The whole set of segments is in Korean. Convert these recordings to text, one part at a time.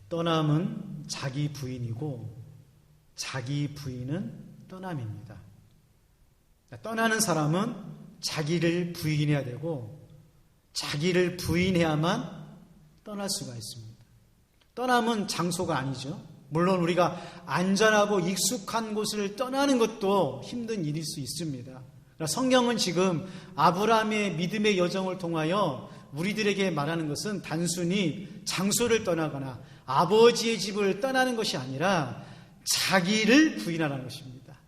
떠남은 자기 부인이고 자기 부인은 떠남입니다. 떠나는 사람은 자기를 부인해야 되고 자기를 부인해야만 떠날 수가 있습니다. 떠남은 장소가 아니죠. 물론 우리가 안전하고 익숙한 곳을 떠나는 것도 힘든 일일 수 있습니다. 성경은 지금 아브라함의 믿음의 여정을 통하여 우리들에게 말하는 것은 단순히 장소를 떠나거나 아버지의 집을 떠나는 것이 아니라 자기를 부인하라는 것입니다.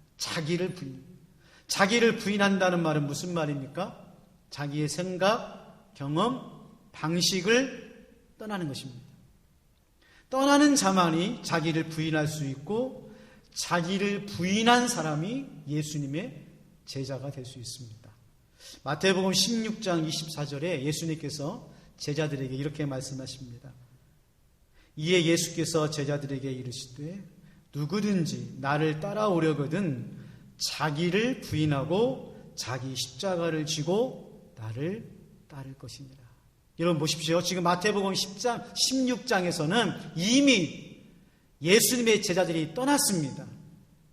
자기를 부인한다는 말은 무슨 말입니까? 자기의 생각, 경험, 방식을 떠나는 것입니다. 떠나는 자만이 자기를 부인할 수 있고 자기를 부인한 사람이 예수님의 제자가 될 수 있습니다. 마태복음 16장 24절에 예수님께서 제자들에게 이렇게 말씀하십니다. 이에 예수께서 제자들에게 이르시되 누구든지 나를 따라오려거든 자기를 부인하고 자기 십자가를 지고 나를 따를 것이니라. 여러분 보십시오. 지금 마태복음 16장에서는 이미 예수님의 제자들이 떠났습니다.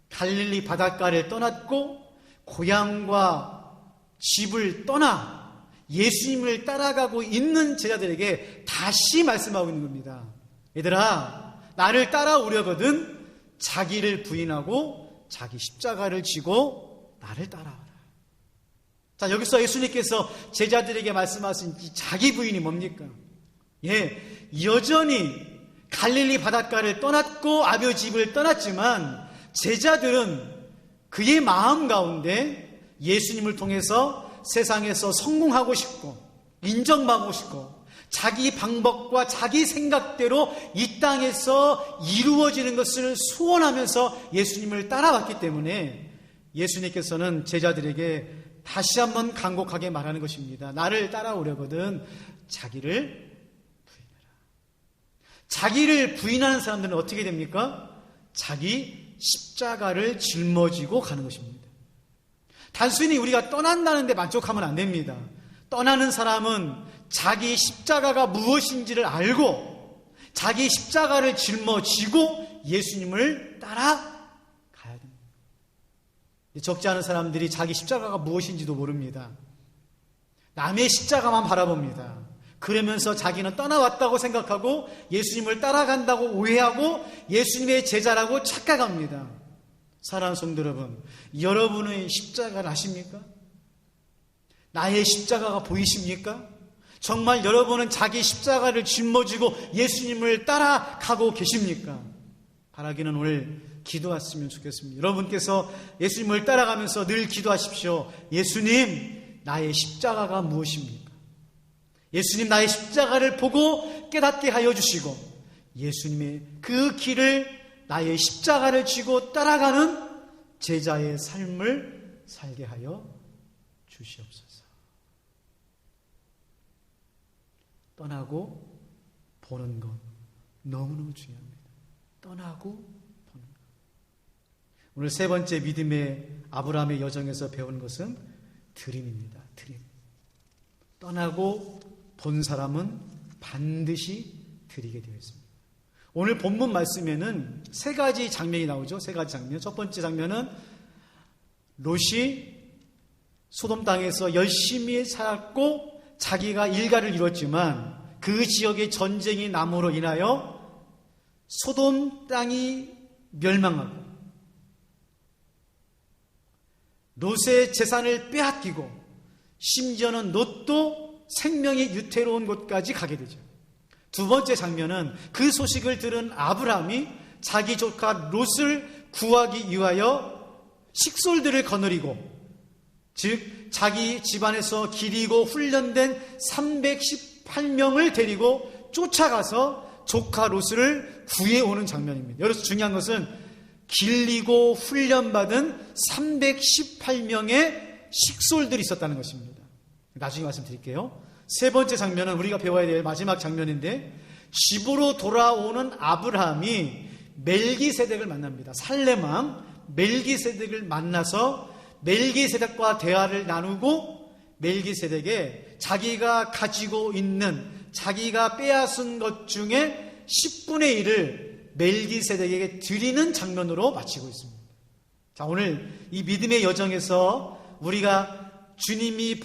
갈릴리 바닷가를 떠났고 고향과 집을 떠나 예수님을 따라가고 있는 제자들에게 다시 말씀하고 있는 겁니다. 얘들아, 나를 따라오려거든 자기를 부인하고 자기 십자가를 지고 나를 따라와라. 자, 여기서 예수님께서 제자들에게 말씀하신 이 자기 부인이 뭡니까? 여전히 갈릴리 바닷가를 떠났고 아버지 집을 떠났지만 제자들은 그의 마음 가운데 예수님을 통해서 세상에서 성공하고 싶고 인정받고 싶고 자기 방법과 자기 생각대로 이 땅에서 이루어지는 것을 소원하면서 예수님을 따라왔기 때문에 예수님께서는 제자들에게 다시 한번 간곡하게 말하는 것입니다. 나를 따라오려거든 자기를 부인해라. 자기를 부인하는 사람들은 어떻게 됩니까? 자기 십자가를 짊어지고 가는 것입니다. 단순히 우리가 떠난다는 데 만족하면 안 됩니다. 떠나는 사람은 자기 십자가가 무엇인지를 알고 자기 십자가를 짊어지고 예수님을 따라가야 됩니다. 적지 않은 사람들이 자기 십자가가 무엇인지도 모릅니다. 남의 십자가만 바라봅니다. 그러면서 자기는 떠나왔다고 생각하고 예수님을 따라간다고 오해하고 예수님의 제자라고 착각합니다. 사랑하는 성도 여러분, 여러분의 십자가를 아십니까? 나의 십자가가 보이십니까? 정말 여러분은 자기 십자가를 짊어지고 예수님을 따라가고 계십니까? 바라기는 오늘 기도하시면 좋겠습니다. 여러분께서 예수님을 따라가면서 늘 기도하십시오. 예수님, 나의 십자가가 무엇입니까? 예수님, 나의 십자가를 보고 깨닫게 하여 주시고 예수님의 그 길을 나의 십자가를 지고 따라가는 제자의 삶을 살게 하여 주시옵소서. 떠나고 보는 것 너무너무 중요합니다. 떠나고 보는 것. 오늘 세 번째 믿음의 아브라함의 여정에서 배운 것은 드림입니다. 드림. 떠나고 본 사람은 반드시 드리게 되어 있습니다. 오늘 본문 말씀에는 세 가지 장면이 나오죠. 세 가지 장면. 첫 번째 장면은 롯이 소돔 땅에서 열심히 살았고 자기가 일가를 이뤘지만 그 지역에 전쟁이 남으로 인하여 소돔 땅이 멸망하고 롯의 재산을 빼앗기고 심지어는 롯도 생명이 유태로운 곳까지 가게 되죠. 두 번째 장면은 그 소식을 들은 아브라함이 자기 조카 롯을 구하기 위하여 식솔들을 거느리고, 즉 자기 집안에서 기리고 훈련된 318명을 데리고 쫓아가서 조카 롯을 구해오는 장면입니다. 여기서 중요한 것은 길리고 훈련받은 318명의 식솔들이 있었다는 것입니다. 나중에 말씀드릴게요. 세 번째 장면은 우리가 배워야 될 마지막 장면인데, 집으로 돌아오는 아브라함이 멜기세덱을 만납니다. 살렘왕 멜기세덱을 만나서 멜기세덱과 대화를 나누고 멜기세덱에 자기가 가지고 있는, 자기가 빼앗은 것 중에 10분의 1을 멜기세덱에게 드리는 장면으로 마치고 있습니다. 자, 오늘 이 믿음의 여정에서 우리가 주님이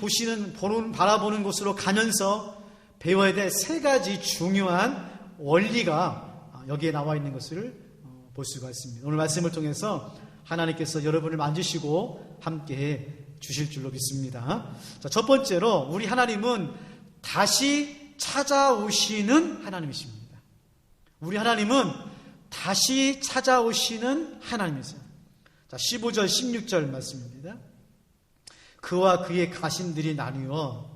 바라보는 곳으로 가면서 배워야 될 3가지 중요한 원리가 여기에 나와 있는 것을 볼 수가 있습니다. 오늘 말씀을 통해서 하나님께서 여러분을 만지시고 함께 주실 줄로 믿습니다. 자, 첫 번째로 우리 하나님은 다시 찾아오시는 하나님이십니다. 우리 하나님은 다시 찾아오시는 하나님이세요. 자, 15절 16절 말씀입니다. 그와 그의 가신들이 나뉘어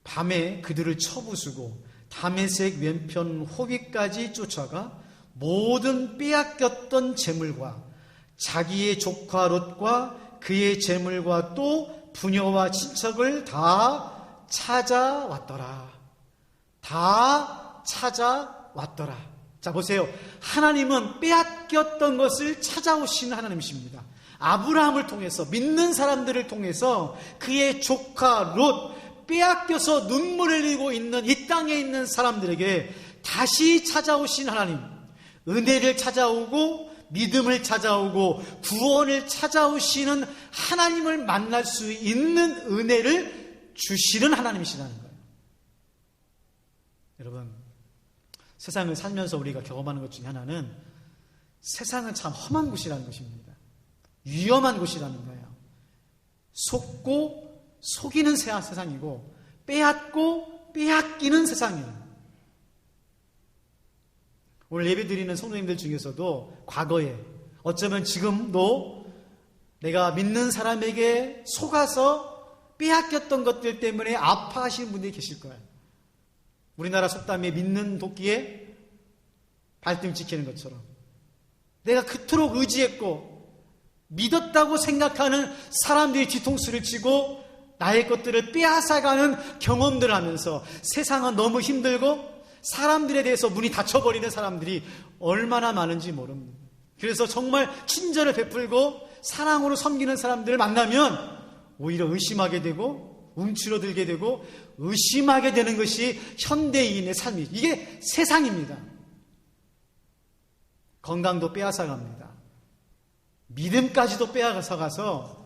밤에 그들을 쳐부수고 다메섹 왼편 호비까지 쫓아가 모든 빼앗겼던 재물과 자기의 조카 롯과 그의 재물과 또 부녀와 친척을 다 찾아왔더라. 다 찾아왔더라. 자, 보세요. 하나님은 빼앗겼던 것을 찾아오시는 하나님이십니다. 아브라함을 통해서, 믿는 사람들을 통해서 그의 조카 롯, 빼앗겨서 눈물을 흘리고 있는 이 땅에 있는 사람들에게 다시 찾아오신 하나님, 은혜를 찾아오고 믿음을 찾아오고 구원을 찾아오시는 하나님을 만날 수 있는 은혜를 주시는 하나님이시라는 거예요. 여러분, 세상을 살면서 우리가 경험하는 것 중에 하나는 세상은 참 험한 곳이라는 것입니다. 위험한 곳이라는 거예요. 속고 속이는 세상이고 빼앗고 빼앗기는 세상이에요. 오늘 예배드리는 성도님들 중에서도 과거에 어쩌면 지금도 내가 믿는 사람에게 속아서 빼앗겼던 것들 때문에 아파하시는 분들이 계실 거예요. 우리나라 속담에 믿는 도끼에 발등 찍히는 것처럼 내가 그토록 의지했고 믿었다고 생각하는 사람들이 뒤통수를 치고 나의 것들을 빼앗아가는 경험들을 하면서 세상은 너무 힘들고 사람들에 대해서 문이 닫혀버리는 사람들이 얼마나 많은지 모릅니다. 그래서 정말 친절을 베풀고 사랑으로 섬기는 사람들을 만나면 오히려 의심하게 되고 움츠러들게 되고 의심하게 되는 것이 현대인의 삶이죠. 이게 세상입니다. 건강도 빼앗아갑니다. 믿음까지도 빼앗아가서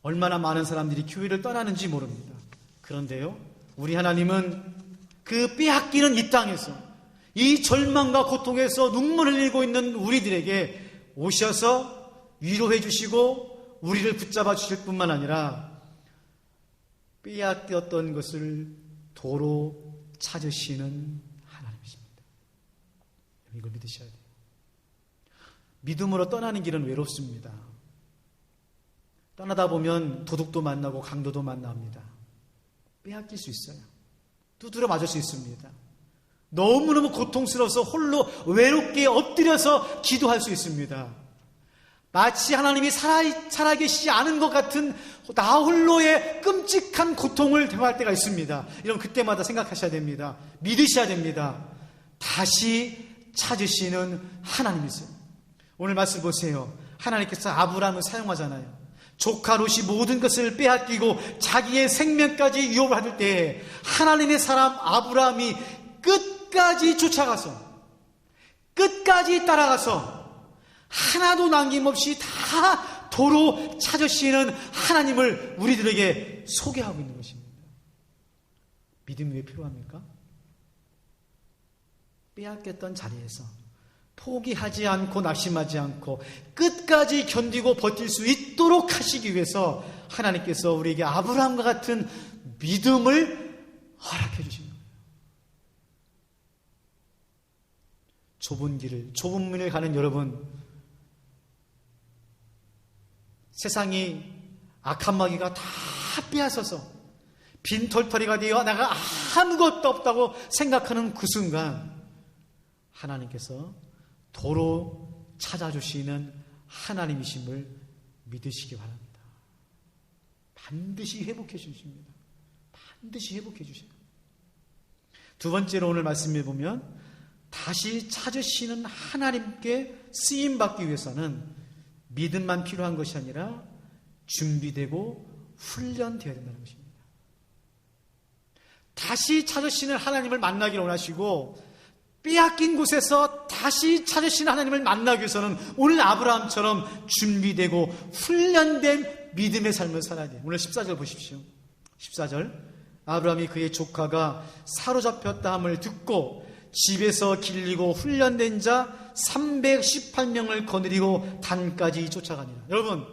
얼마나 많은 사람들이 교회를 떠나는지 모릅니다. 그런데요, 우리 하나님은 그 빼앗기는 이 땅에서 이 절망과 고통에서 눈물을 흘리고 있는 우리들에게 오셔서 위로해 주시고 우리를 붙잡아 주실 뿐만 아니라 빼앗겼던 것을 도로 찾으시는 하나님이십니다. 이걸 믿으셔야 돼요. 믿음으로 떠나는 길은 외롭습니다. 떠나다 보면 도둑도 만나고 강도도 만납니다. 빼앗길 수 있어요. 두드려 맞을 수 있습니다. 너무너무 고통스러워서 홀로 외롭게 엎드려서 기도할 수 있습니다. 마치 하나님이 살아계시지 않은 것 같은 나 홀로의 끔찍한 고통을 대할 때가 있습니다. 이런 그때마다 생각하셔야 됩니다. 믿으셔야 됩니다. 다시 찾으시는 하나님이세요. 오늘 말씀 보세요. 하나님께서 아브라함을 사용하잖아요. 조카 롯이 모든 것을 빼앗기고 자기의 생명까지 위협을 받을 때 하나님의 사람 아브라함이 끝까지 쫓아가서 끝까지 따라가서 하나도 남김없이 다 도로 찾으시는 하나님을 우리들에게 소개하고 있는 것입니다. 믿음이 왜 필요합니까? 빼앗겼던 자리에서 포기하지 않고 낙심하지 않고 끝까지 견디고 버틸 수 있도록 하시기 위해서 하나님께서 우리에게 아브라함과 같은 믿음을 허락해 주신 거예요. 좁은 문을 가는 여러분, 세상이 악한 마귀가 다 빼앗아서 빈털터리가 되어 내가 아무것도 없다고 생각하는 그 순간 하나님께서 도로 찾아주시는 하나님이심을 믿으시기 바랍니다. 반드시 회복해 주십니다. 반드시 회복해 주셔요. 두 번째로 오늘 말씀을 보면 다시 찾으시는 하나님께 쓰임받기 위해서는 믿음만 필요한 것이 아니라 준비되고 훈련되어야 된다는 것입니다. 다시 찾으시는 하나님을 만나기를 원하시고 빼앗긴 곳에서 다시 찾으신 하나님을 만나기 위해서는 오늘 아브라함처럼 준비되고 훈련된 믿음의 삶을 살아야 돼요. 오늘 14절 보십시오. 14절. 아브라함이 그의 조카가 사로잡혔다 함을 듣고 집에서 길리고 훈련된 자 318명을 거느리고 단까지 쫓아가니라. 여러분,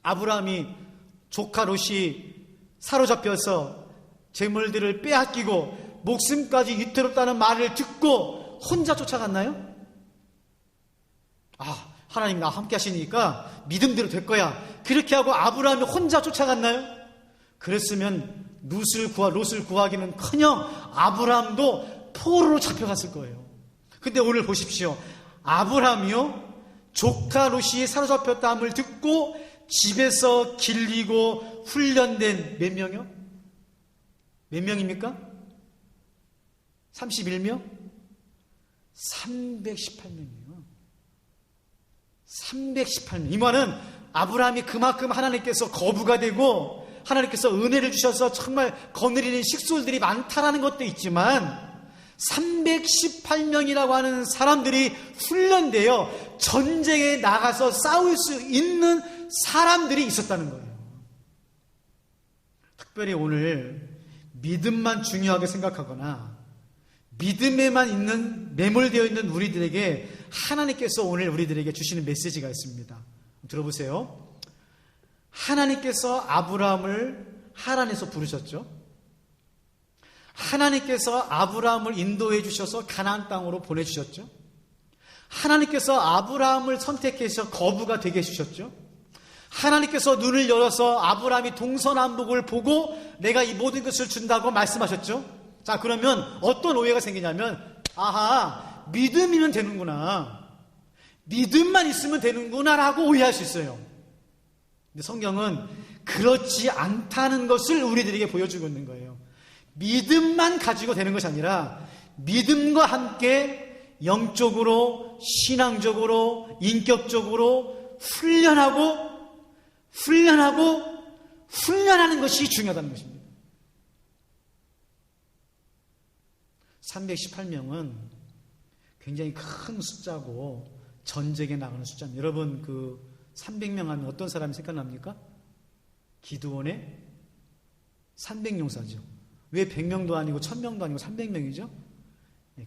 아브라함이 조카 롯이 사로잡혀서 재물들을 빼앗기고 목숨까지 위태롭다는 말을 듣고 혼자 쫓아갔나요? 하나님 나와 함께 하시니까 믿음대로 될 거야. 그렇게 하고 아브라함이 혼자 쫓아갔나요? 그랬으면 롯을 구하기는커녕 아브라함도 포로로 잡혀갔을 거예요. 근데 오늘 보십시오. 아브라함이요, 조카 롯이 사로잡혔다 함을 듣고 집에서 길리고 훈련된 몇 명이요? 몇 명입니까? 31명? 318명이에요. 318명. 이 말은 아브라함이 그만큼 하나님께서 거부가 되고 하나님께서 은혜를 주셔서 정말 거느리는 식솔들이 많다라는 것도 있지만 318명이라고 하는 사람들이 훈련되어 전쟁에 나가서 싸울 수 있는 사람들이 있었다는 거예요. 특별히 오늘 믿음만 중요하게 생각하거나 믿음에만 매몰되어 있는 우리들에게 하나님께서 오늘 우리들에게 주시는 메시지가 있습니다. 들어보세요. 하나님께서 아브라함을 하란에서 부르셨죠. 하나님께서 아브라함을 인도해 주셔서 가나안 땅으로 보내주셨죠. 하나님께서 아브라함을 선택해서 거부가 되게 해주셨죠. 하나님께서 눈을 열어서 아브라함이 동서남북을 보고 내가 이 모든 것을 준다고 말씀하셨죠. 자, 그러면 어떤 오해가 생기냐면, 믿음이면 되는구나, 믿음만 있으면 되는구나 라고 오해할 수 있어요. 근데 성경은 그렇지 않다는 것을 우리들에게 보여주고 있는 거예요. 믿음만 가지고 되는 것이 아니라 믿음과 함께 영적으로, 신앙적으로, 인격적으로 훈련하는 것이 중요하다는 것입니다. 318명은 굉장히 큰 숫자고 전쟁에 나가는 숫자입니다. 여러분, 300명 하면 어떤 사람이 생각납니까? 기드온의 300용사죠. 왜 100명도 아니고 1000명도 아니고 300명이죠?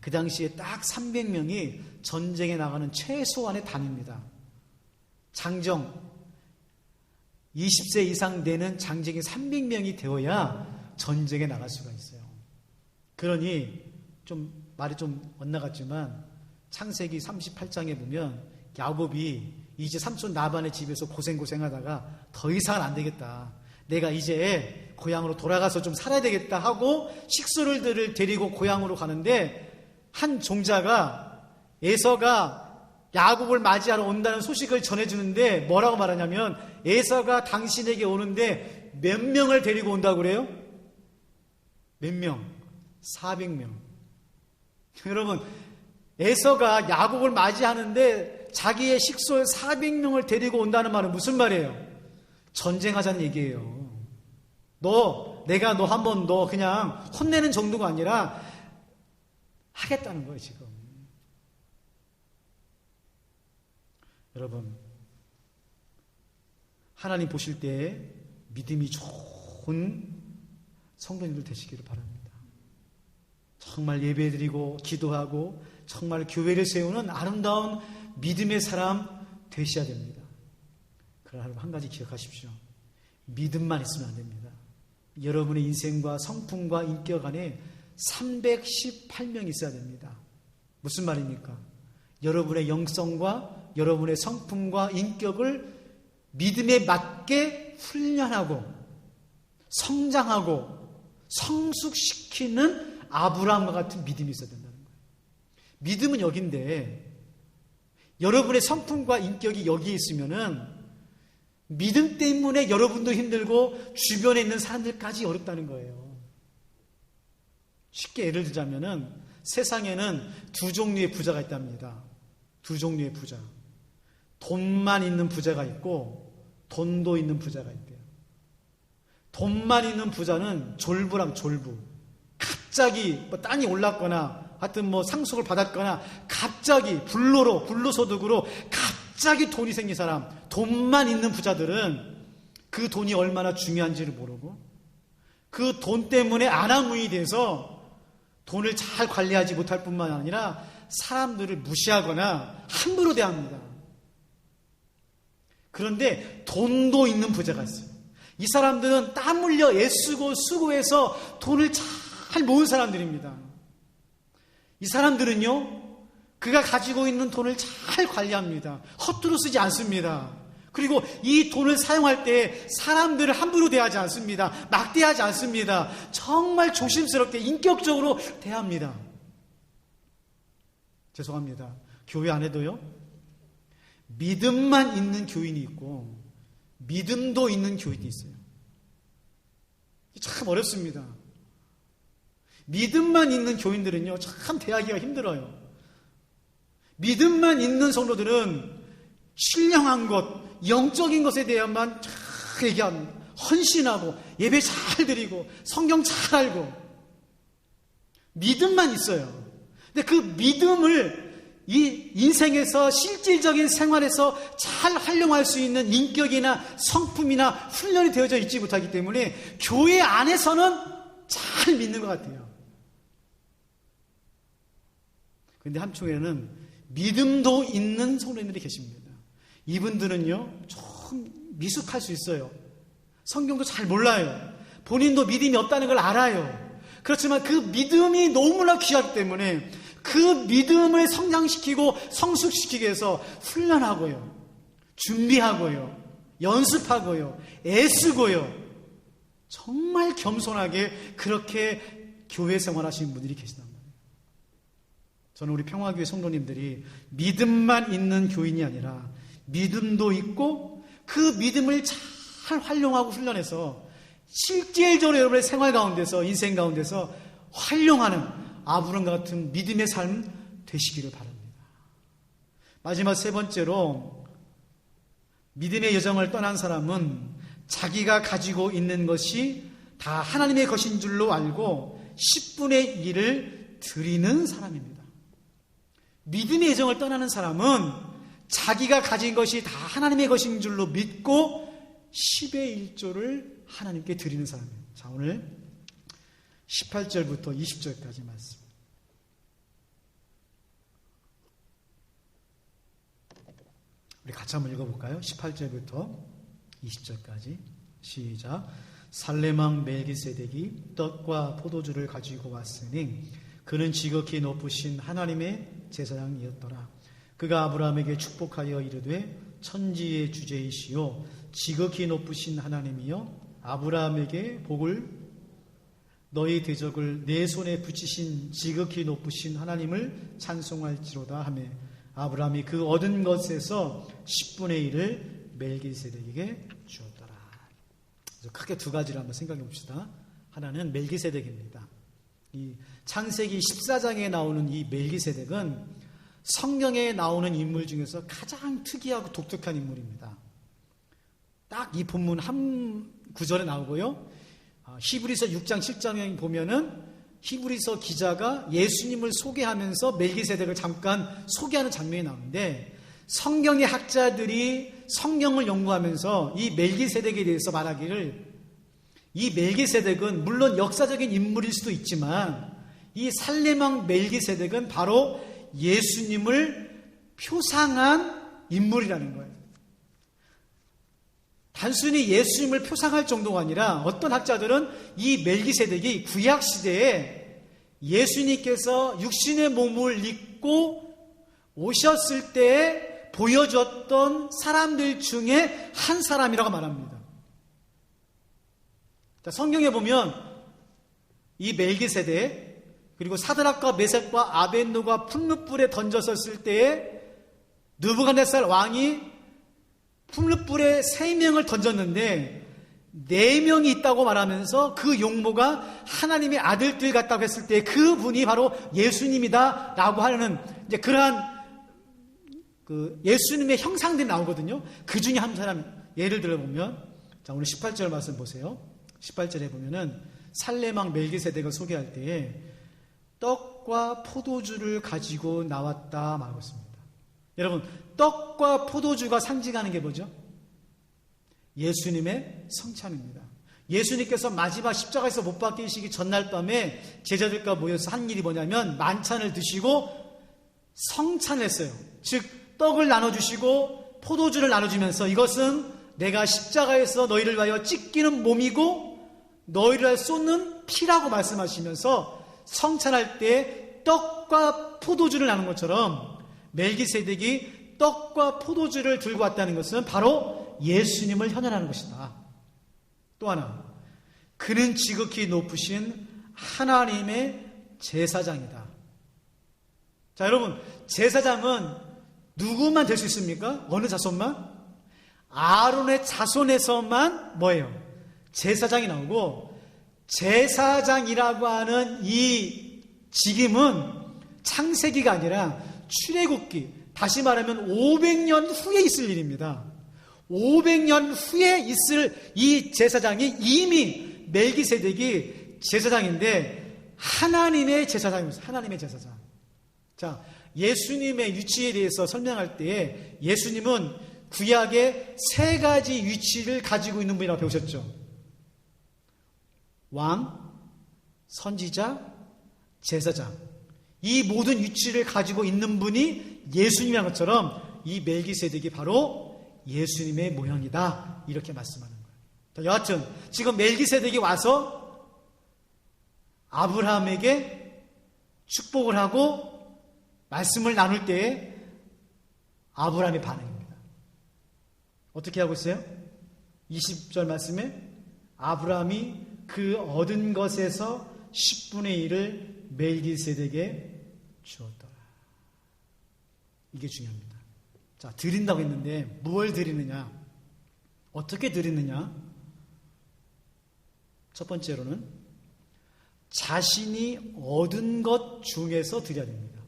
그 당시에 딱 300명이 전쟁에 나가는 최소한의 단위입니다. 장정, 20세 이상 되는 장정이 300명이 되어야 전쟁에 나갈 수가 있어요. 그러니 말이 좀 엇나갔지만 창세기 38장에 보면 야곱이 이제 삼촌 라반의 집에서 고생하다가 더 이상은 안 되겠다, 내가 이제 고향으로 돌아가서 좀 살아야 되겠다 하고 식솔들을 데리고 고향으로 가는데 한 종자가 에서가 야곱을 맞이하러 온다는 소식을 전해주는데 뭐라고 말하냐면, 에서가 당신에게 오는데 몇 명을 데리고 온다고 그래요? 몇 명? 400명. 여러분, 에서가 야곱을 맞이하는데 자기의 식솔 400명을 데리고 온다는 말은 무슨 말이에요? 전쟁하자는 얘기예요. 내가 너 한번 그냥 혼내는 정도가 아니라 하겠다는 거예요, 지금. 여러분, 하나님 보실 때 믿음이 좋은 성도님들 되시기를 바랍니다. 정말 예배드리고 기도하고 정말 교회를 세우는 아름다운 믿음의 사람 되셔야 됩니다. 그러나 한 가지 기억하십시오. 믿음만 있으면 안 됩니다. 여러분의 인생과 성품과 인격 안에 318명이 있어야 됩니다. 무슨 말입니까? 여러분의 영성과 여러분의 성품과 인격을 믿음에 맞게 훈련하고 성장하고 성숙시키는 아브라함과 같은 믿음이 있어야 된다는 거예요. 믿음은 여기인데 여러분의 성품과 인격이 여기에 있으면은 믿음 때문에 여러분도 힘들고 주변에 있는 사람들까지 어렵다는 거예요. 쉽게 예를 들자면은 세상에는 두 종류의 부자가 있답니다. 두 종류의 부자. 돈만 있는 부자가 있고 돈도 있는 부자가 있대요. 돈만 있는 부자는 졸부. 갑자기 땅이 올랐거나 하여튼 뭐 상속을 받았거나 갑자기 불로소득으로 갑자기 돈이 생긴 사람, 돈만 있는 부자들은 그 돈이 얼마나 중요한지를 모르고 그 돈 때문에 안하무인이 돼서 돈을 잘 관리하지 못할 뿐만 아니라 사람들을 무시하거나 함부로 대합니다. 그런데 돈도 있는 부자가 있어요. 이 사람들은 땀 흘려 애쓰고 수고해서 돈을 잘 모은 사람들입니다. 이 사람들은요, 그가 가지고 있는 돈을 잘 관리합니다. 헛되이 쓰지 않습니다. 그리고 이 돈을 사용할 때 사람들을 함부로 대하지 않습니다. 막대하지 않습니다. 정말 조심스럽게 인격적으로 대합니다. 죄송합니다. 교회 안에도요, 믿음만 있는 교인이 있고 믿음도 있는 교인이 있어요. 참 어렵습니다. 믿음만 있는 교인들은요, 참 대하기가 힘들어요. 믿음만 있는 성도들은 신령한 것, 영적인 것에 대해만 잘 얘기합니다. 헌신하고 예배 잘 드리고 성경 잘 알고 믿음만 있어요. 근데 그 믿음을 이 인생에서 실질적인 생활에서 잘 활용할 수 있는 인격이나 성품이나 훈련이 되어져 있지 못하기 때문에 교회 안에서는 잘 믿는 것 같아요. 그런데 한쪽에는 믿음도 있는 성도님들이 계십니다. 이분들은요, 좀 미숙할 수 있어요. 성경도 잘 몰라요. 본인도 믿음이 없다는 걸 알아요. 그렇지만 그 믿음이 너무나 귀하기 때문에 그 믿음을 성장시키고 성숙시키기 위해서 훈련하고요, 준비하고요, 연습하고요, 애쓰고요, 정말 겸손하게 그렇게 교회 생활하시는 분들이 계시단 말이에요. 저는 우리 평화교회 성도님들이 믿음만 있는 교인이 아니라 믿음도 있고 그 믿음을 잘 활용하고 훈련해서 실질적으로 여러분의 생활 가운데서, 인생 가운데서 활용하는 아브람과 같은 믿음의 삶 되시기를 바랍니다. 마지막 세 번째로, 믿음의 여정을 떠난 사람은 자기가 가지고 있는 것이 다 하나님의 것인 줄로 알고 10분의 1을 드리는 사람입니다. 믿음의 여정을 떠나는 사람은 자기가 가진 것이 다 하나님의 것인 줄로 믿고 10의 1조를 하나님께 드리는 사람이에요. 자, 오늘 18절부터 20절까지 말씀. 우리 같이 한번 읽어볼까요? 18절부터 20절까지 시작. 살레망 멜기세덱이 떡과 포도주를 가지고 왔으니 그는 지극히 높으신 하나님의 제사장이었더라. 그가 아브라함에게 축복하여 이르되 천지의 주제이시오 지극히 높으신 하나님이여 아브라함에게 복을 너희 대적을 내 손에 붙이신 지극히 높으신 하나님을 찬송할지로다 하며 아브라함이 그 얻은 것에서 10분의 1을 멜기세덱에게 주었더라. 크게 두 가지를 한번 생각해 봅시다. 하나는 멜기세덱입니다. 이 창세기 14장에 나오는 이 멜기세덱은 성경에 나오는 인물 중에서 가장 특이하고 독특한 인물입니다. 딱 이 본문 한 구절에 나오고요. 히브리서 6장 7장에 보면은 히브리서 기자가 예수님을 소개하면서 멜기세덱을 잠깐 소개하는 장면이 나오는데, 성경의 학자들이 성경을 연구하면서 이 멜기세덱에 대해서 말하기를, 이 멜기세덱은 물론 역사적인 인물일 수도 있지만 이 살레망 멜기세덱은 바로 예수님을 표상한 인물이라는 거예요. 단순히 예수님을 표상할 정도가 아니라 어떤 학자들은 이 멜기세덱이 구약시대에 예수님께서 육신의 몸을 입고 오셨을 때 보여줬던 사람들 중에 한 사람이라고 말합니다. 성경에 보면 이 멜기세덱, 그리고 사드락과 메섹과 아벳노가 풀무불에 던졌었을 때에 느부갓네살 왕이 풀무불에 3명을 던졌는데 4명이 있다고 말하면서 그 용모가 하나님의 아들들 같다고 했을 때 그분이 바로 예수님이다 라고 하는 이제 그러한 그 예수님의 형상들이 나오거든요. 그 중에 한 사람 예를 들어보면, 자, 오늘 18절 말씀 보세요. 18절에 보면은 살레망 멜기세덱을 소개할 때에 떡과 포도주를 가지고 나왔다 말하고 있습니다. 여러분, 떡과 포도주가 상징하는 게 뭐죠? 예수님의 성찬입니다. 예수님께서 마지막 십자가에서 못 박히시기 전날 밤에 제자들과 모여서 한 일이 뭐냐면 만찬을 드시고 성찬을 했어요. 즉 떡을 나눠주시고 포도주를 나눠주면서 이것은 내가 십자가에서 너희를 위하여 찢기는 몸이고 너희를 위하여 쏟는 피라고 말씀하시면서 성찬할 때 떡과 포도주를 나눈 것처럼 멜기세덱이 떡과 포도주를 들고 왔다는 것은 바로 예수님을 현현하는 것이다. 또 하나, 그는 지극히 높으신 하나님의 제사장이다. 자, 여러분, 제사장은 누구만 될 수 있습니까? 어느 자손만? 아론의 자손에서만 뭐예요? 제사장이 나오고, 제사장이라고 하는 이 직임은 창세기가 아니라 출애굽기, 다시 말하면 500년 후에 있을 일입니다. 500년 후에 있을 이 제사장이 이미 멜기세덱이 제사장인데 하나님의 제사장입니다. 하나님의 제사장. 자, 예수님의 위치에 대해서 설명할 때 예수님은 구약의 세 가지 위치를 가지고 있는 분이라고 배우셨죠. 왕, 선지자, 제사장. 이 모든 위치를 가지고 있는 분이 예수님이라는 것처럼 이 멜기세덱이 바로 예수님의 모형이다. 이렇게 말씀하는 거예요. 자, 여하튼 지금 멜기세덱이 와서 아브라함에게 축복을 하고 말씀을 나눌 때에 아브라함의 반응입니다. 어떻게 하고 있어요? 20절 말씀에 아브라함이 그 얻은 것에서 10분의 1을 멜기세덱에게 주었더라. 이게 중요합니다. 자, 드린다고 했는데 무엇을 드리느냐? 어떻게 드리느냐? 첫 번째로는 자신이 얻은 것 중에서 드려야 됩니다.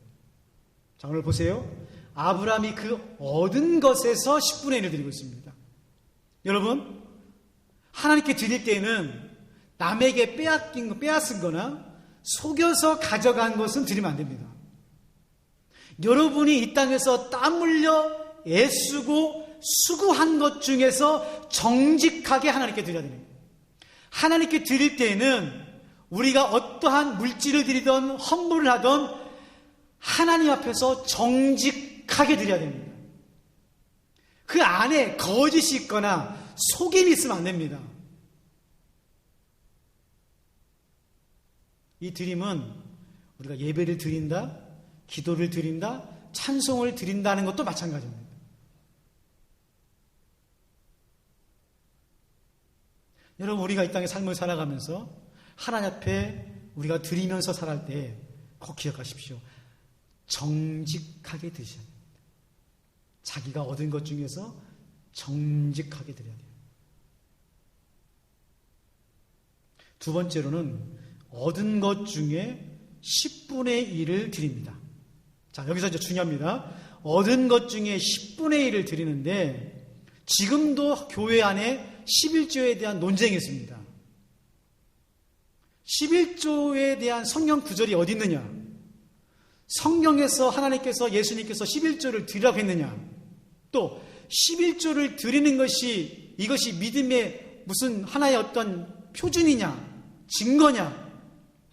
자, 오늘 보세요. 아브라함이 그 얻은 것에서 10분의 1을 드리고 있습니다. 여러분, 하나님께 드릴 때에는 남에게 빼앗은 거나 속여서 가져간 것은 드리면 안 됩니다. 여러분이 이 땅에서 땀 흘려 애쓰고 수고한 것 중에서 정직하게 하나님께 드려야 됩니다. 하나님께 드릴 때에는 우리가 어떠한 물질을 드리던 헌물을 하던 하나님 앞에서 정직하게 드려야 됩니다. 그 안에 거짓이 있거나 속임이 있으면 안 됩니다. 이 드림은 우리가 예배를 드린다, 기도를 드린다, 찬송을 드린다는 것도 마찬가지입니다. 여러분, 우리가 이 땅의 삶을 살아가면서 하나님 앞에 우리가 드리면서 살아갈 때 꼭 기억하십시오. 정직하게 드셔야 됩니다. 자기가 얻은 것 중에서 정직하게 드려야 돼요. 두 번째로는 얻은 것 중에 10분의 1을 드립니다. 자, 여기서 이제 중요합니다. 얻은 것 중에 10분의 1을 드리는데 지금도 교회 안에 11조에 대한 논쟁이 있습니다. 11조에 대한 성경 구절이 어디 있느냐? 성경에서 하나님께서 예수님께서 11조를 드리라고 했느냐? 또 11조를 드리는 것이 이것이 믿음의 무슨 하나의 어떤 표준이냐? 증거냐?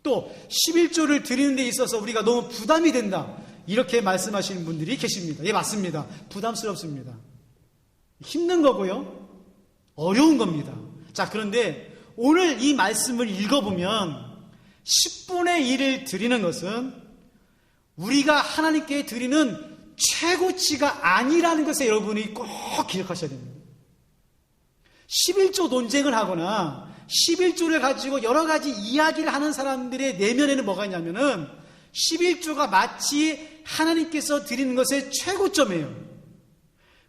또 11조를 드리는 데 있어서 우리가 너무 부담이 된다. 이렇게 말씀하시는 분들이 계십니다. 예, 맞습니다. 부담스럽습니다. 힘든 거고요. 어려운 겁니다. 자, 그런데 오늘 이 말씀을 읽어보면 10분의 1을 드리는 것은 우리가 하나님께 드리는 최고치가 아니라는 것을 여러분이 꼭 기억하셔야 됩니다. 11조 논쟁을 하거나 11조를 가지고 여러 가지 이야기를 하는 사람들의 내면에는 뭐가 있냐면은 11조가 마치 하나님께서 드리는 것의 최고점이에요.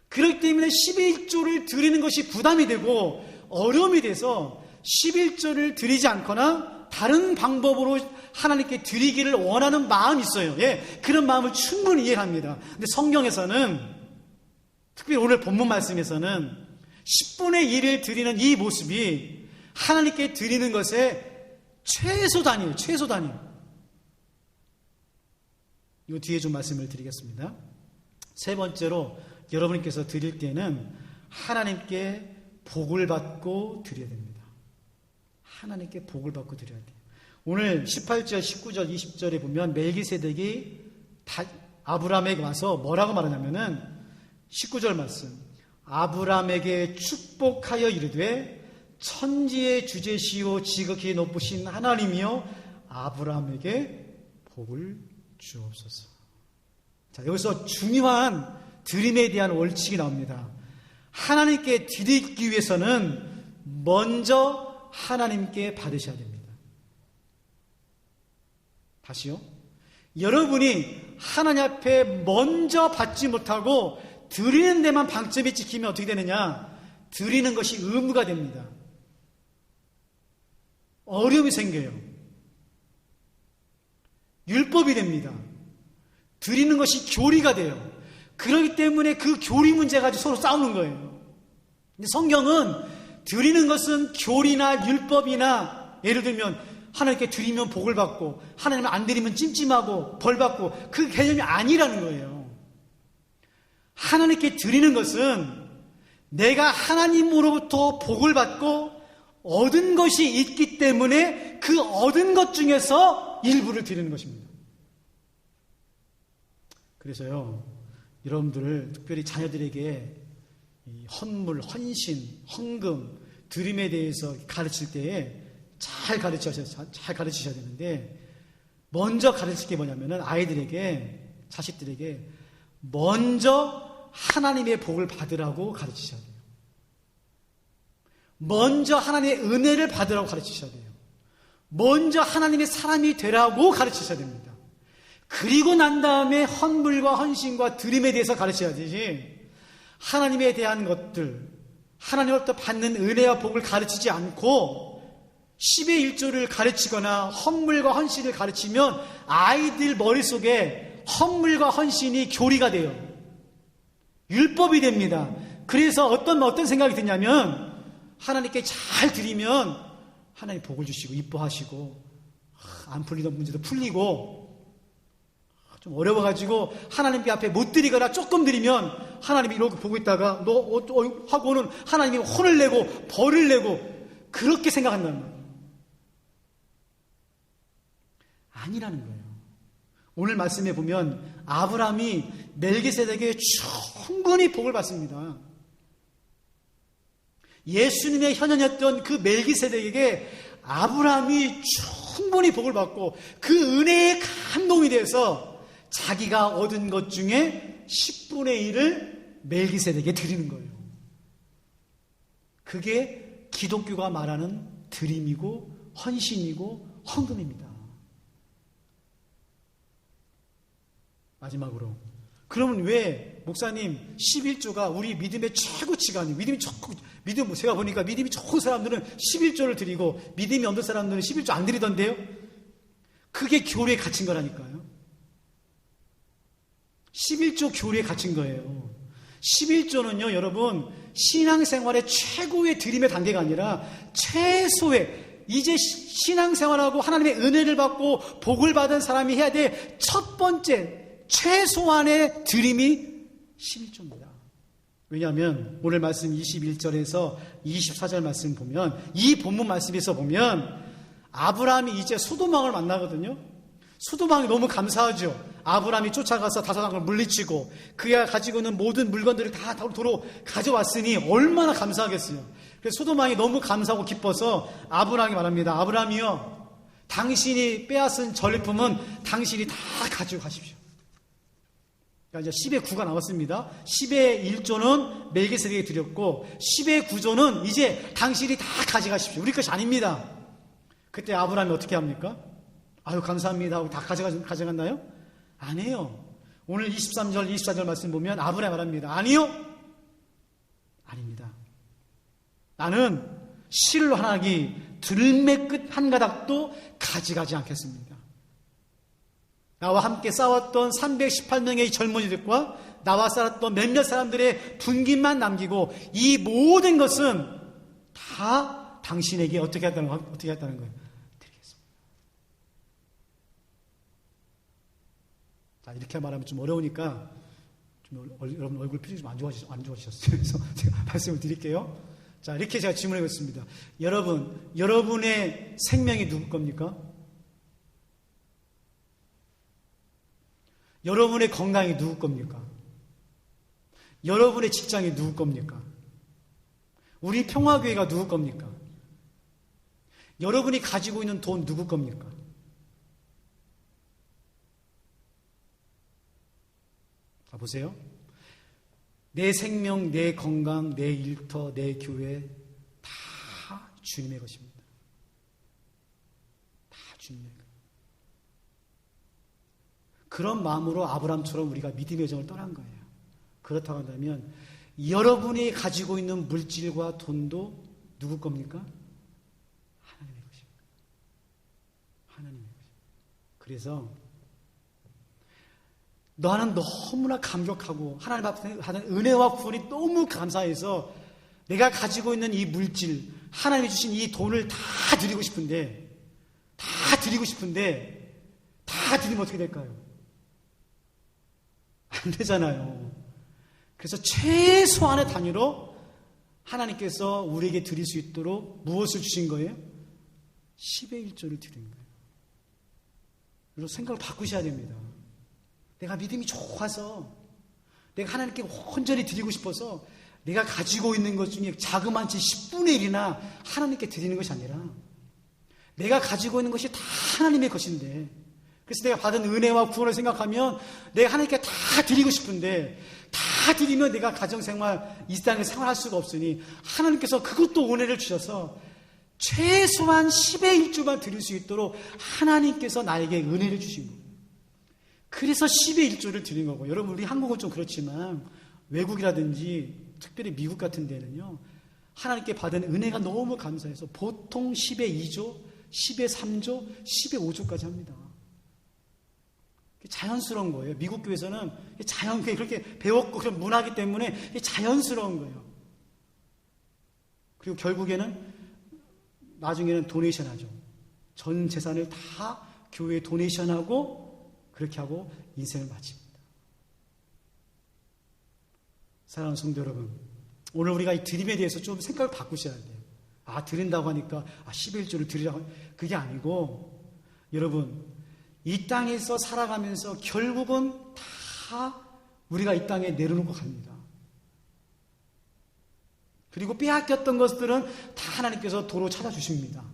그렇기 때문에 11조를 드리는 것이 부담이 되고 어려움이 돼서 11조를 드리지 않거나 다른 방법으로 하나님께 드리기를 원하는 마음이 있어요. 예, 그런 마음을 충분히 이해합니다. 근데 성경에서는 특별히 오늘 본문 말씀에서는 10분의 1을 드리는 이 모습이 하나님께 드리는 것의 최소 단위예요. 최소 단위. 이 뒤에 좀 말씀을 드리겠습니다. 세 번째로 여러분께서 드릴 때는 하나님께 복을 받고 드려야 됩니다. 하나님께 복을 받고 드려야 돼요. 오늘 18절, 19절, 20절에 보면 멜기세덱이 아브라함에게 와서 뭐라고 말하냐면은 19절 말씀, 아브라함에게 축복하여 이르되 천지의 주제시오 지극히 높으신 하나님이여 아브라함에게 복을 주옵소서. 자, 여기서 중요한 드림에 대한 원칙이 나옵니다. 하나님께 드리기 위해서는 먼저 하나님께 받으셔야 됩니다. 다시요. 여러분이 하나님 앞에 먼저 받지 못하고 드리는 데만 방점이 찍히면 어떻게 되느냐? 드리는 것이 의무가 됩니다. 어려움이 생겨요. 율법이 됩니다. 드리는 것이 교리가 돼요. 그렇기 때문에 그 교리 문제 가지고 서로 싸우는 거예요. 근데 성경은 드리는 것은 교리나 율법이나 예를 들면 하나님께 드리면 복을 받고 하나님 안 드리면 찜찜하고 벌 받고 그 개념이 아니라는 거예요. 하나님께 드리는 것은 내가 하나님으로부터 복을 받고 얻은 것이 있기 때문에 그 얻은 것 중에서 일부를 드리는 것입니다. 그래서요, 여러분들 특별히 자녀들에게 이 헌물, 헌신, 헌금, 드림에 대해서 가르칠 때에 잘 가르치셔야 되는데, 먼저 가르칠 게 뭐냐면은 아이들에게, 자식들에게 먼저 하나님의 복을 받으라고 가르치셔야 돼요. 먼저 하나님의 은혜를 받으라고 가르치셔야 돼요. 먼저 하나님의 사람이 되라고 가르치셔야 됩니다. 그리고 난 다음에 헌물과 헌신과 드림에 대해서 가르쳐야 되지, 하나님에 대한 것들, 하나님으로부터 받는 은혜와 복을 가르치지 않고 10의 1조를 가르치거나 헌물과 헌신을 가르치면 아이들 머릿속에 헌물과 헌신이 교리가 돼요. 율법이 됩니다. 그래서 어떤 생각이 드냐면 하나님께 잘 드리면 하나님 복을 주시고 이뻐하시고 안 풀리던 문제도 풀리고, 좀 어려워가지고 하나님께 앞에 못 드리거나 조금 드리면 하나님이 이렇게 보고 있다가 너 하고는 하나님이 혼을 내고 벌을 내고 그렇게 생각한다는 거예요. 아니라는 거예요. 오늘 말씀에 보면 아브라함이 멜기세덱에게 충분히 복을 받습니다. 예수님의 현현이었던 그 멜기세덱에게 아브라함이 충분히 복을 받고 그 은혜에 감동이 돼서 자기가 얻은 것 중에 10분의 1을 멜기세덱에게 드리는 거예요. 그게 기독교가 말하는 드림이고 헌신이고 헌금입니다. 마지막으로, 그러면 왜 목사님 11조가 우리 믿음의 최고치가 아니에요? 믿음 제가 보니까 믿음이 좋은 사람들은 11조를 드리고 믿음이 없는 사람들은 11조 안 드리던데요? 그게 교리에 갇힌 거라니까요. 11조 교리에 갇힌 거예요. 11조는요, 여러분, 신앙생활의 최고의 드림의 단계가 아니라 최소의, 이제 신앙생활하고 하나님의 은혜를 받고 복을 받은 사람이 해야 될 첫 번째 최소한의 드림이 11조입니다. 왜냐하면 오늘 말씀 21절에서 24절 말씀 보면, 이 본문 말씀에서 보면 아브라함이 이제 소돔왕을 만나거든요. 소돔왕이 너무 감사하죠. 아브라함이 쫓아가서 다소당을 물리치고 그가 가지고 있는 모든 물건들을 다 도로 가져왔으니 얼마나 감사하겠어요. 그래서 소돔왕이 너무 감사하고 기뻐서 아브라함이 말합니다. 아브라함이요, 당신이 빼앗은 전리품은 당신이 다 가지고 가십시오. 그러니까 이제 10의 9가 나왔습니다. 10의 1조는 멜기세덱에게 드렸고 10의 9조는 이제 당신이 다 가져가십시오. 우리 것이 아닙니다. 그때 아브라함이 어떻게 합니까? 아유, 감사합니다 하고 다 가져갔나요? 아니에요. 오늘 23절, 24절 말씀 보면 아브라함이 말합니다. 아니요, 아닙니다. 나는 실로 하나기 들매 끝 한 가닥도 가져가지 않겠습니다. 나와 함께 싸웠던 318명의 젊은이들과 나와 싸웠던 몇몇 사람들의 분깃만 남기고 이 모든 것은 다 당신에게 어떻게 했다는 거예요? 드리겠습니다. 자, 이렇게 말하면 좀 어려우니까 여러분 얼굴 표정이 좀 안 좋아지셨어요. 그래서 제가 말씀을 드릴게요. 자, 이렇게 제가 질문해 보겠습니다. 여러분의 생명이 누구 겁니까? 여러분의 건강이 누구 겁니까? 여러분의 직장이 누구 겁니까? 우리 평화교회가 누구 겁니까? 여러분이 가지고 있는 돈 누구 겁니까? 자, 보세요. 내 생명, 내 건강, 내 일터, 내 교회 다 주님의 것입니다. 다 주님의 것. 그런 마음으로 아브라함처럼 우리가 믿음의 여정을 떠난 거예요. 그렇다고 한다면 여러분이 가지고 있는 물질과 돈도 누구 겁니까? 하나님의 것입니다. 하나님의 것입니다. 그래서 나는 너무나 감격하고 하나님 앞에 받은 은혜와 구원이 너무 감사해서 내가 가지고 있는 이 물질, 하나님이 주신 이 돈을 다 드리고 싶은데 다 드리면 어떻게 될까요? 안 되잖아요. 그래서 최소한의 단위로 하나님께서 우리에게 드릴 수 있도록 무엇을 주신 거예요? 10의 1조를 드린 거예요. 그래서 생각을 바꾸셔야 됩니다. 내가 믿음이 좋아서 내가 하나님께 온전히 드리고 싶어서 내가 가지고 있는 것 중에 자그만치 10분의 1이나 하나님께 드리는 것이 아니라 내가 가지고 있는 것이 다 하나님의 것인데, 그래서 내가 받은 은혜와 구원을 생각하면 내가 하나님께 다 드리고 싶은데 다 드리면 내가 가정생활, 이 땅에 생활할 수가 없으니 하나님께서 그것도 은혜를 주셔서 최소한 10의 1조만 드릴 수 있도록 하나님께서 나에게 은혜를 주신 거예요. 그래서 10의 1조를 드린 거고, 여러분 우리 한국은 좀 그렇지만 외국이라든지 특별히 미국 같은 데는요, 하나님께 받은 은혜가 너무 감사해서 보통 10의 2조, 10의 3조, 10의 5조까지 합니다. 자연스러운 거예요. 미국 교회에서는 그렇게 배웠고 그런 문화이기 때문에 자연스러운 거예요. 그리고 결국에는 나중에는 도네이션 하죠. 전 재산을 다 교회에 도네이션하고 그렇게 하고 인생을 마칩니다. 사랑하는 성도 여러분, 오늘 우리가 이 드림에 대해서 좀 생각을 바꾸셔야 돼요. 드린다고 하니까 11조를 드리라고, 그게 아니고, 여러분 이 땅에서 살아가면서 결국은 다 우리가 이 땅에 내려놓고 갑니다. 그리고 빼앗겼던 것들은 다 하나님께서 도로 찾아주십니다.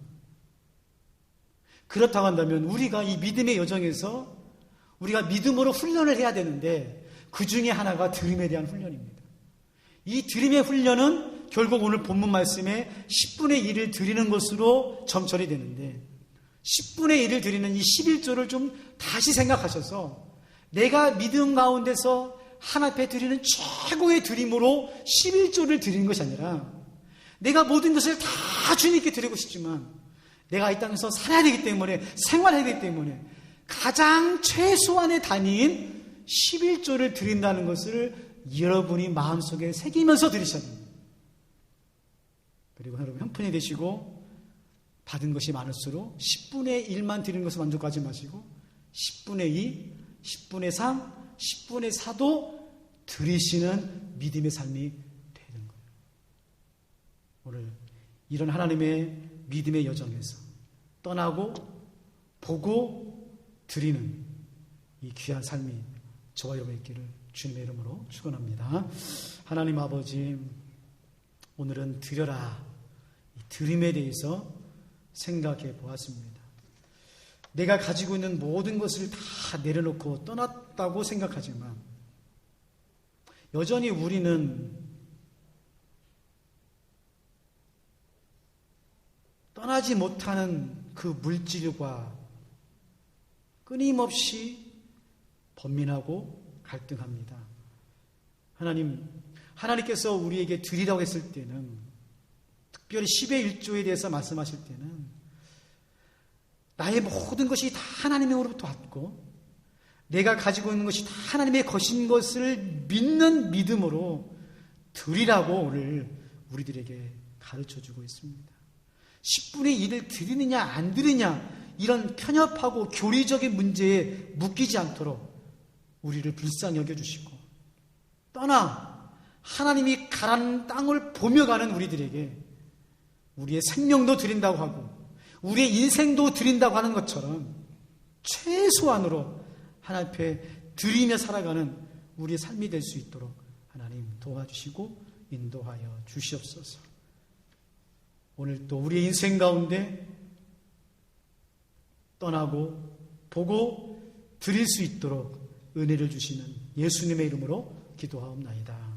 그렇다고 한다면 우리가 이 믿음의 여정에서 우리가 믿음으로 훈련을 해야 되는데, 그 중에 하나가 드림에 대한 훈련입니다. 이 드림의 훈련은 결국 오늘 본문 말씀에 10분의 1을 드리는 것으로 점철이 되는데, 10분의 1을 드리는 이 11조를 좀 다시 생각하셔서 내가 믿음 가운데서 하나님 앞에 드리는 최고의 드림으로 11조를 드리는 것이 아니라, 내가 모든 것을 다 주님께 드리고 싶지만 내가 이 땅에서 살아야 되기 때문에, 생활해야 되기 때문에 가장 최소한의 단위인 11조를 드린다는 것을 여러분이 마음속에 새기면서 드리셔야 됩니다. 그리고 여러분 형편이 되시고 받은 것이 많을수록 10분의 1만 드리는 것을 만족하지 마시고 10분의 2, 10분의 3, 10분의 4도 드리시는 믿음의 삶이 되는 거예요. 오늘 이런 하나님의 믿음의 여정에서 떠나고 보고 드리는 이 귀한 삶이 저와 여러분의 있기를 주님의 이름으로 축원합니다. 하나님 아버지, 오늘은 드려라, 이 드림에 대해서 생각해 보았습니다. 내가 가지고 있는 모든 것을 다 내려놓고 떠났다고 생각하지만 여전히 우리는 떠나지 못하는 그 물질과 끊임없이 번민하고 갈등합니다. 하나님께서 우리에게 드리라고 했을 때는, 특별히 10의 1조에 대해서 말씀하실 때는 나의 모든 것이 다 하나님으로부터 왔고 내가 가지고 있는 것이 다 하나님의 것인 것을 믿는 믿음으로 드리라고 오늘 우리들에게 가르쳐주고 있습니다. 10분의 1을 드리느냐 안 드리느냐, 이런 편협하고 교리적인 문제에 묶이지 않도록 우리를 불쌍히 여겨주시고 떠나 하나님이 가라는 땅을 보며 가는 우리들에게 우리의 생명도 드린다고 하고 우리의 인생도 드린다고 하는 것처럼 최소한으로 하나님 앞에 드리며 살아가는 우리의 삶이 될 수 있도록 하나님 도와주시고 인도하여 주시옵소서. 오늘 또 우리의 인생 가운데 떠나고 보고 드릴 수 있도록 은혜를 주시는 예수님의 이름으로 기도하옵나이다.